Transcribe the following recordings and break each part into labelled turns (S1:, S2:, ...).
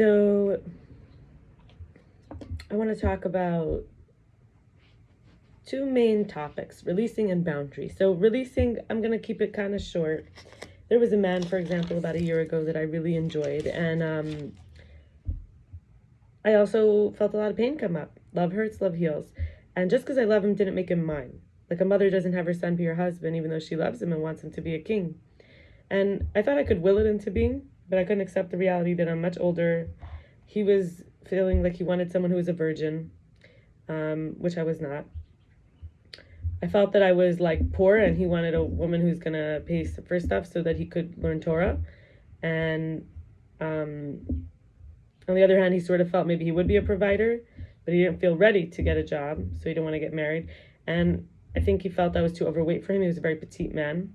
S1: So I want to talk about two main topics, releasing and boundaries. So releasing, I'm going to keep it kind of short. There was a man, for example, about a year ago that I really enjoyed, and I also felt a lot of pain come up. Love hurts, love heals. And just because I love him didn't make him mine. Like a mother doesn't have her son be her husband, even though she loves him and wants him to be a king. And I thought I could will it into being, but I couldn't accept the reality that I'm much older. He was feeling like he wanted someone who was a virgin, which I was not. I felt that I was like poor and he wanted a woman who's gonna pay for stuff so that he could learn Torah. And on the other hand, he sort of felt maybe he would be a provider, but he didn't feel ready to get a job, so he didn't want to get married. And I think he felt I was too overweight for him. He was a very petite man.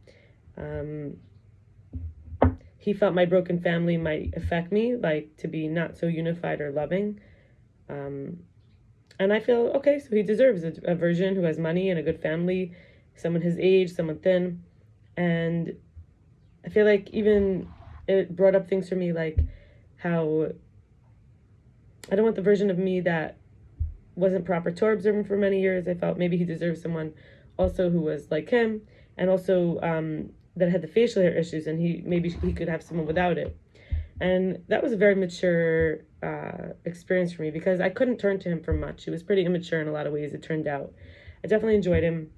S1: He felt my broken family might affect me, like to be not so unified or loving. And I feel, okay, so he deserves a virgin who has money and a good family, someone his age, someone thin. And I feel like even it brought up things for me like how I don't want the version of me that wasn't proper Torah observant for many years. I felt maybe he deserved someone also who was like him, and also that had the facial hair issues, and maybe he could have someone without it. And that was a very mature experience for me because I couldn't turn to him for much. He was pretty immature in a lot of ways, it turned out. I definitely enjoyed him,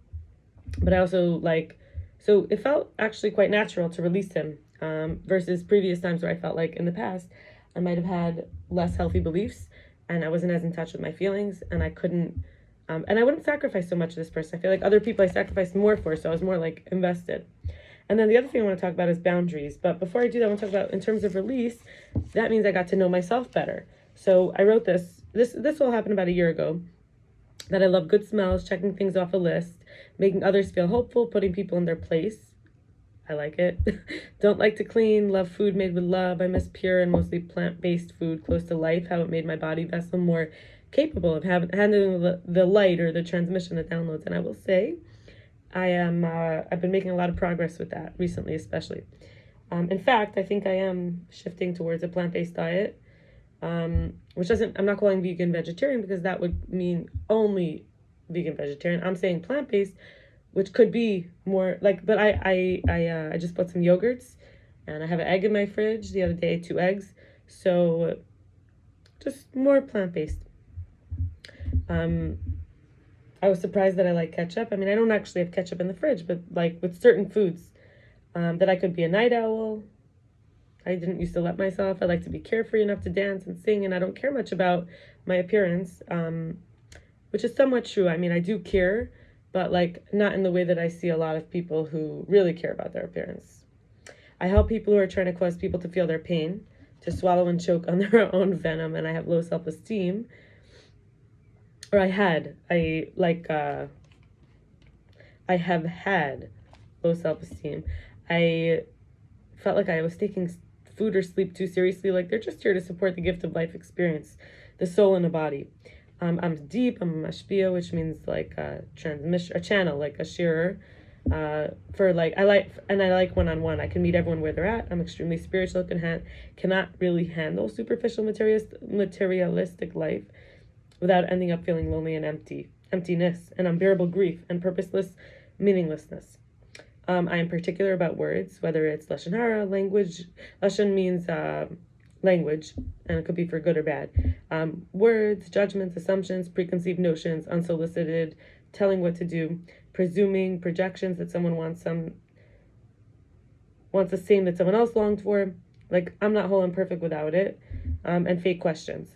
S1: but I also so it felt actually quite natural to release him versus previous times where I felt like in the past I might have had less healthy beliefs and I wasn't as in touch with my feelings, and I couldn't, and I wouldn't sacrifice so much to this person. I feel like other people I sacrificed more for, so I was more like invested. And then the other thing I want to talk about is boundaries. But before I do that, I want to talk about in terms of release, that means I got to know myself better. So I wrote this all happened about a year ago, that I love good smells, checking things off a list, making others feel hopeful, putting people in their place. I like it. Don't like to clean, love food made with love. I miss pure and mostly plant-based food close to life, how it made my body vessel more capable of handling the light or the transmission, the downloads. And I will say, I've been making a lot of progress with that recently, especially. In fact, I think I am shifting towards a plant-based diet, which I'm not calling vegan vegetarian because that would mean only vegan vegetarian. I'm saying plant-based, which could be more like, but I just bought some yogurts and I have an egg in my fridge. The other day I ate 2 eggs. So just more plant-based. I was surprised that I like ketchup. I mean, I don't actually have ketchup in the fridge, but like with certain foods, that I could be a night owl. I didn't used to let myself. I like to be carefree enough to dance and sing, and I don't care much about my appearance, which is somewhat true. I mean, I do care, but like not in the way that I see a lot of people who really care about their appearance. I help people who are trying to cause people to feel their pain, to swallow and choke on their own venom, and I have low self-esteem. Or I have had low self-esteem. I felt like I was taking food or sleep too seriously. Like they're just here to support the gift of life experience, the soul and the body. I'm deep. I'm a mashpia, which means like a channel, like a shearer. For like I like one-on-one. I can meet everyone where they're at. I'm extremely spiritual. Cannot really handle superficial materialistic life without ending up feeling lonely and emptiness, and unbearable grief, and purposeless meaninglessness. I am particular about words, whether it's Lashon Hara, language. Lashon means language, and it could be for good or bad. Words, judgments, assumptions, preconceived notions, unsolicited, telling what to do, presuming, projections that someone wants the same that someone else longed for. Like, I'm not whole and perfect without it, and fake questions.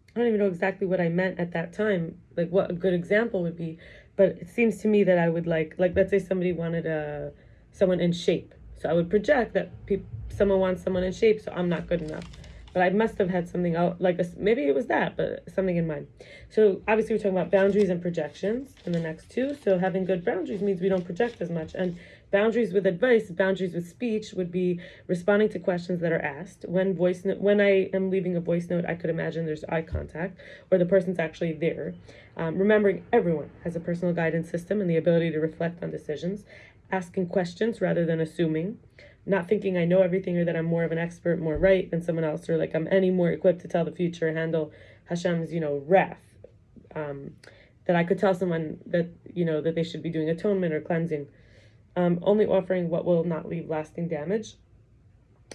S1: I don't even know exactly what I meant at that time, like what a good example would be, but it seems to me that I would like let's say somebody wanted someone in shape, so I would project that someone wants someone in shape, so I'm not good enough. but I must have had something else, like maybe it was that, but something in mind. So obviously we're talking about boundaries and projections in the next two. So having good boundaries means we don't project as much. And boundaries with advice, boundaries with speech would be responding to questions that are asked. When I am leaving a voice note, I could imagine there's eye contact or the person's actually there. Remembering everyone has a personal guidance system and the ability to reflect on decisions. Asking questions rather than assuming. Not thinking I know everything or that I'm more of an expert, more right than someone else, or like I'm any more equipped to tell the future, handle Hashem's, wrath. That I could tell someone that, that they should be doing atonement or cleansing. Only offering what will not leave lasting damage.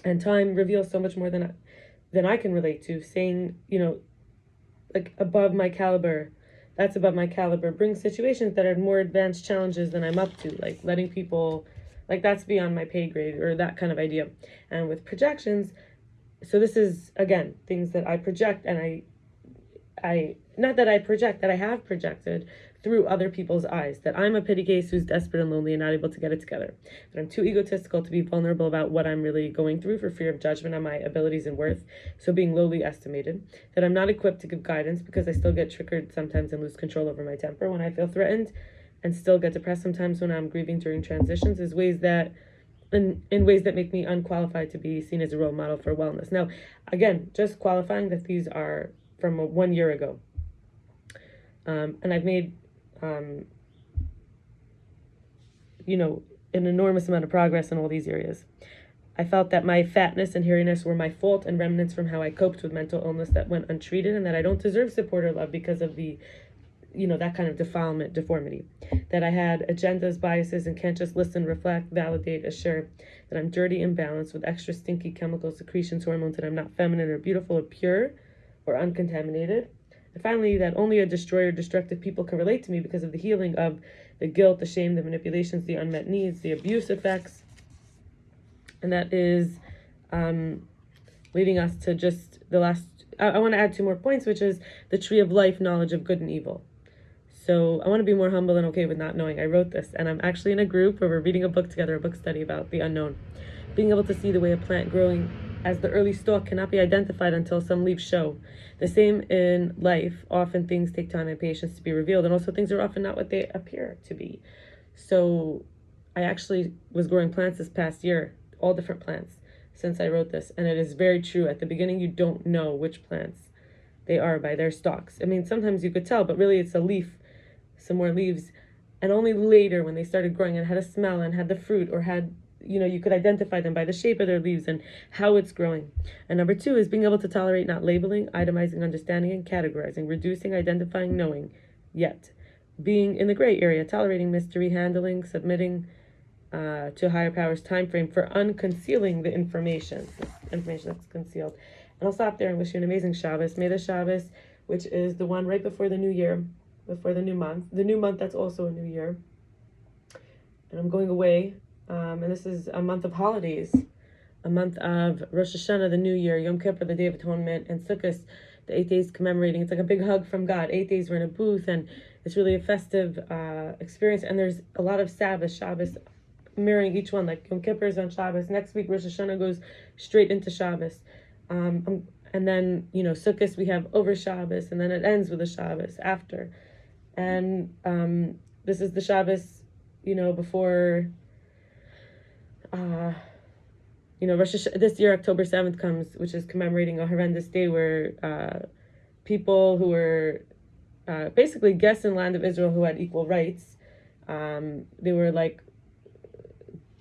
S1: And time reveals so much more than I can relate to. Saying, like above my caliber, that's above my caliber. Bring situations that are more advanced challenges than I'm up to. Like letting people, like that's beyond my pay grade or that kind of idea. And with projections, so this is, again, things that I project and I not that I project, that I have projected through other people's eyes, that I'm a pity case who's desperate and lonely and not able to get it together, that I'm too egotistical to be vulnerable about what I'm really going through for fear of judgment on my abilities and worth, so being lowly estimated, that I'm not equipped to give guidance because I still get triggered sometimes and lose control over my temper when I feel threatened, and still get depressed sometimes when I'm grieving during transitions, is ways that in ways that make me unqualified to be seen as a role model for wellness. Now, again, just qualifying that these are from 1 year ago. And I've made, an enormous amount of progress in all these areas. I felt that my fatness and hairiness were my fault and remnants from how I coped with mental illness that went untreated, and that I don't deserve support or love because of the, that kind of deformity. That I had agendas, biases, and can't just listen, reflect, validate, assure. That I'm dirty, imbalanced with extra stinky chemical secretions, hormones, and I'm not feminine or beautiful or pure or uncontaminated. And finally, that only a destroyer, destructive people can relate to me because of the healing of the guilt, the shame, the manipulations, the unmet needs, the abuse effects. And that is leading us to just the last, I want to add 2 more points, which is the tree of life, knowledge of good and evil. So I want to be more humble and okay with not knowing. I wrote this, and I'm actually in a group where we're reading a book together, a book study about the unknown. Being able to see the way a plant growing as the early stalk cannot be identified until some leaves show. The same in life. Often things take time and patience to be revealed, and also things are often not what they appear to be. So I actually was growing plants this past year, all different plants, since I wrote this, and it is very true. At the beginning, you don't know which plants they are by their stalks. I mean, sometimes you could tell, but really it's a leaf, some more leaves, and only later when they started growing and had a smell and had the fruit or had, you could identify them by the shape of their leaves and how it's growing. And number 2 is being able to tolerate not labeling, itemizing, understanding, and categorizing, reducing, identifying, knowing, yet being in the gray area, tolerating mystery, handling, submitting to higher powers time frame for unconcealing the information that's concealed. And I'll stop there and wish you an amazing Shabbos. May the Shabbos, which is the one right before the new year, before the new month that's also a new year. And I'm going away, and this is a month of holidays, a month of Rosh Hashanah, the New Year, Yom Kippur, the Day of Atonement, and Sukkot, the 8 days commemorating. It's like a big hug from God. 8 days we're in a booth, and it's really a festive experience. And there's a lot of Shabbos mirroring each one. Like Yom Kippur is on Shabbos. Next week Rosh Hashanah goes straight into Shabbos. And then, Sukkot we have over Shabbos, and then it ends with a Shabbos after. And this is the Shabbos, before, this year October 7th comes, which is commemorating a horrendous day where people who were basically guests in the land of Israel who had equal rights, they were like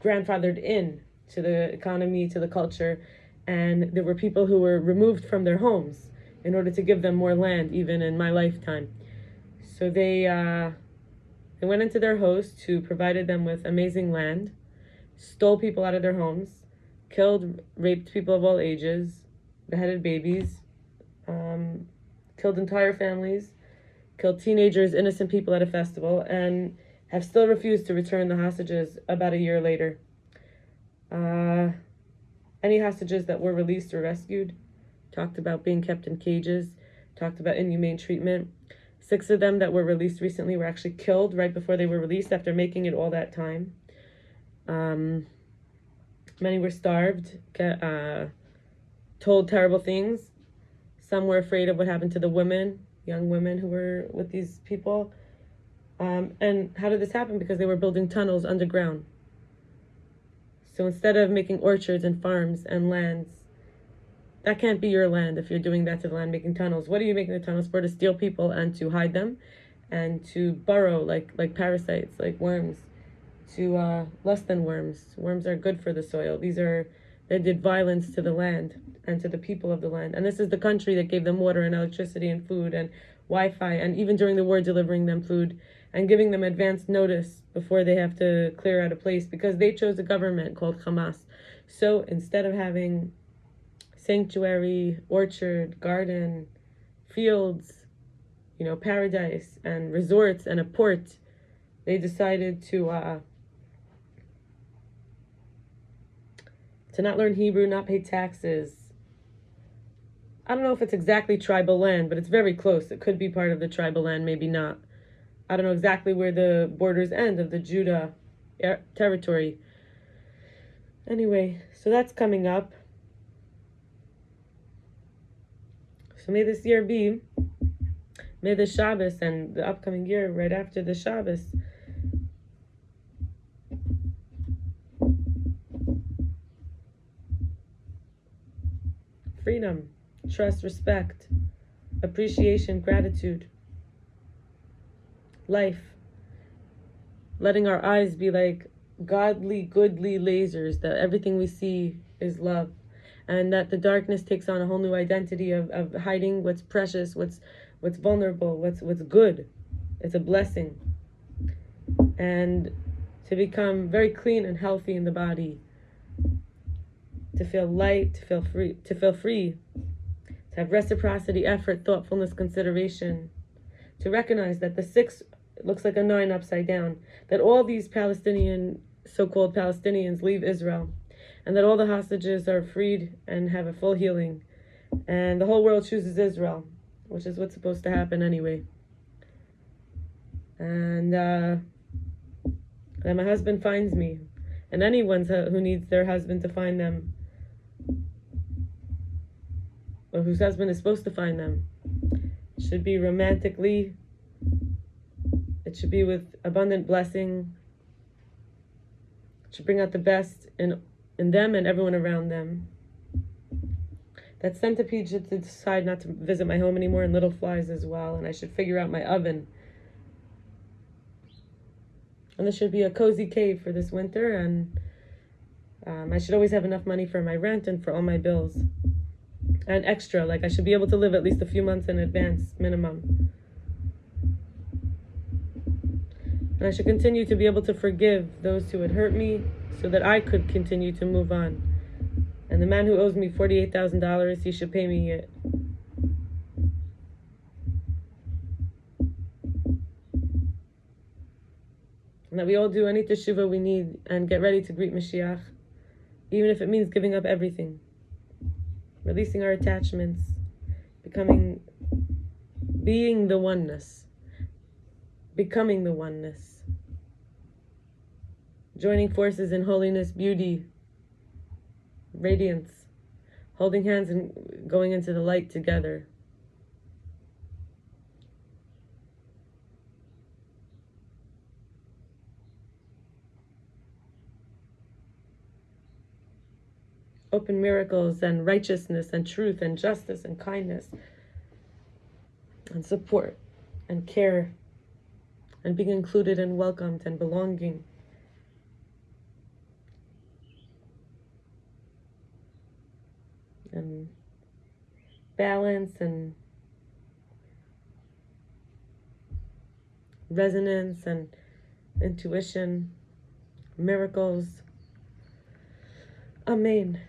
S1: grandfathered in to the economy, to the culture, and there were people who were removed from their homes in order to give them more land, even in my lifetime. So they went into their host, who provided them with amazing land, stole people out of their homes, killed, raped people of all ages, beheaded babies, killed entire families, killed teenagers, innocent people at a festival, and have still refused to return the hostages about a year later. Any hostages that were released or rescued talked about being kept in cages, talked about inhumane treatment. 6 of them that were released recently were actually killed right before they were released after making it all that time. Many were starved, told terrible things. Some were afraid of what happened to the women, young women who were with these people. And how did this happen? Because they were building tunnels underground. So instead of making orchards and farms and lands, that can't be your land if you're doing that to the land, making tunnels. What are you making the tunnels for? To steal people and to hide them and to burrow like parasites, like worms, to less than worms. Worms are good for the soil. They did violence to the land and to the people of the land. And this is the country that gave them water and electricity and food and Wi-Fi, and even during the war delivering them food and giving them advance notice before they have to clear out a place, because they chose a government called Hamas. So instead of having sanctuary, orchard, garden, fields, paradise and resorts and a port, they decided to not learn Hebrew, not pay taxes. I don't know if it's exactly tribal land, but it's very close. It could be part of the tribal land, maybe not. I don't know exactly where the borders end of the Judah territory. Anyway, so that's coming up. So may this year be, may the Shabbos and the upcoming year right after the Shabbos freedom, trust, respect, appreciation, gratitude, life, letting our eyes be like godly, goodly lasers, that everything we see is love, and that the darkness takes on a whole new identity of hiding what's precious, what's vulnerable, what's good. It's a blessing. And to become very clean and healthy in the body, to feel light, to feel free, to have reciprocity, effort, thoughtfulness, consideration, to recognize that the 6 looks like a 9 upside down, that all these so-called Palestinians leave Israel, and that all the hostages are freed and have a full healing, and the whole world chooses Israel, which is what's supposed to happen anyway. And that my husband finds me, and anyone who needs their husband to find them, or whose husband is supposed to find them. It should be romantically. It should be with abundant blessing. It should bring out the best in them and everyone around them. That centipede should decide not to visit my home anymore, and little flies as well. And I should figure out my oven. And this should be a cozy cave for this winter. And I should always have enough money for my rent and for all my bills. And extra, like I should be able to live at least a few months in advance, minimum. And I should continue to be able to forgive those who had hurt me so that I could continue to move on. And the man who owes me $48,000, he should pay me it. And that we all do any teshuvah we need and get ready to greet Mashiach, even if it means giving up everything. Releasing our attachments, being the oneness, becoming the oneness, joining forces in holiness, beauty, radiance, holding hands and going into the light together. Open miracles and righteousness and truth and justice and kindness and support and care and being included and welcomed and belonging. And balance and resonance and intuition, miracles. Amen.